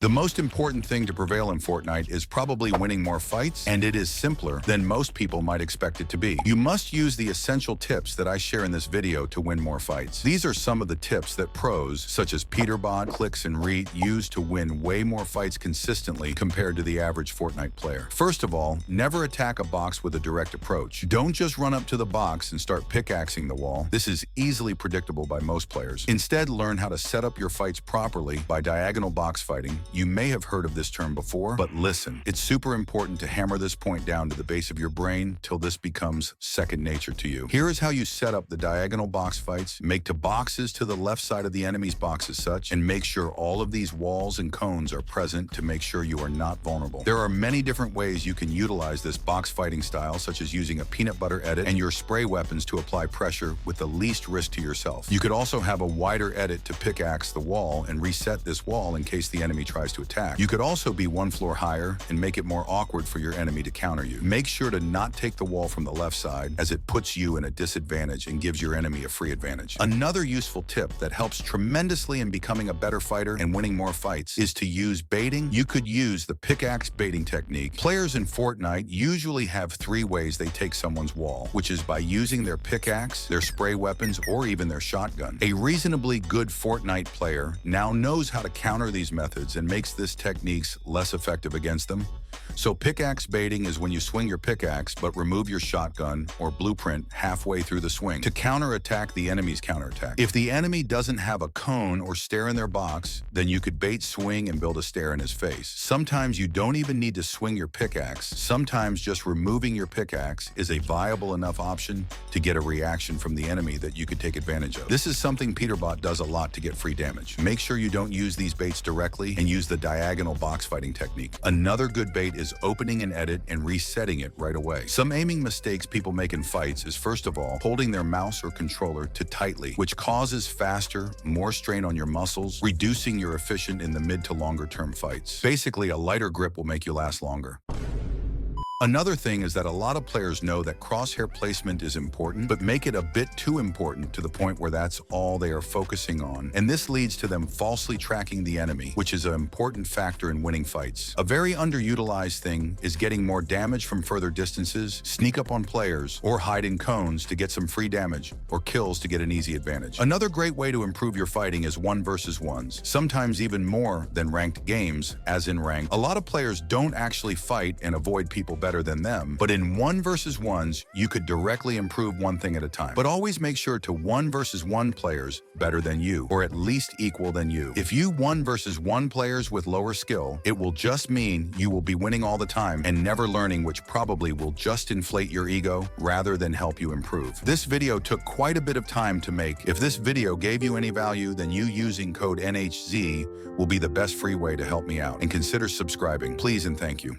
The most important thing to prevail in Fortnite is probably winning more fights, and it is simpler than most people might expect it to be. You must use the essential tips that I share in this video to win more fights. These are some of the tips that pros such as Peterbot, Clicks, and Reet use to win way more fights consistently compared to the average Fortnite player. First of all, never attack a box with a direct approach. Don't just run up to the box and start pickaxing the wall. This is easily predictable by most players. Instead, learn how to set up your fights properly by diagonal box fighting. You may have heard of this term before, but listen, it's super important to hammer this point down to the base of your brain till this becomes second nature to you. Here is how you set up the diagonal box fights. Make two boxes to the left side of the enemy's box as such, and make sure all of these walls and cones are present to make sure you are not vulnerable. There are many different ways you can utilize this box fighting style, such as using a peanut butter edit and your spray weapons to apply pressure with the least risk to yourself. You could also have a wider edit to pickaxe the wall and reset this wall in case the enemy tries to attack. You could also be one floor higher and make it more awkward for your enemy to counter you. Make sure to not take the wall from the left side, as it puts you in a disadvantage and gives your enemy a free advantage. Another useful tip that helps tremendously in becoming a better fighter and winning more fights is to use baiting. You could use the pickaxe baiting technique. Players in Fortnite usually have three ways they take someone's wall, which is by using their pickaxe, their spray weapons, or even their shotgun. A reasonably good Fortnite player now knows how to counter these methods and makes this techniques less effective against them. So pickaxe baiting is when you swing your pickaxe but remove your shotgun or blueprint halfway through the swing to counterattack the enemy's counterattack. If the enemy doesn't have a cone or stair in their box, then you could bait swing and build a stair in his face. Sometimes you don't even need to swing your pickaxe. Sometimes just removing your pickaxe is a viable enough option to get a reaction from the enemy that you could take advantage of. This is something Peterbot does a lot to get free damage. Make sure you don't use these baits directly and use the diagonal box fighting technique. Another good bait is opening an edit and resetting it right away. Some aiming mistakes people make in fights is, first of all, holding their mouse or controller too tightly, which causes faster, more strain on your muscles, reducing your efficient in the mid to longer term fights. Basically, a lighter grip will make you last longer. Another thing is that a lot of players know that crosshair placement is important, but make it a bit too important to the point where that's all they are focusing on. And this leads to them falsely tracking the enemy, which is an important factor in winning fights. A very underutilized thing is getting more damage from further distances, sneak up on players, or hide in cones to get some free damage, or kills to get an easy advantage. Another great way to improve your fighting is 1 versus 1s, sometimes even more than ranked games, as in ranked. A lot of players don't actually fight and avoid people better than them, but in 1 versus 1s, you could directly improve one thing at a time. But always make sure to 1 versus 1 players better than you, or at least equal than you. If you 1 versus 1 players with lower skill, it will just mean you will be winning all the time and never learning, which probably will just inflate your ego rather than help you improve. This video took quite a bit of time to make. If this video gave you any value, then you using code NHZ will be the best free way to help me out. And consider subscribing, please and thank you.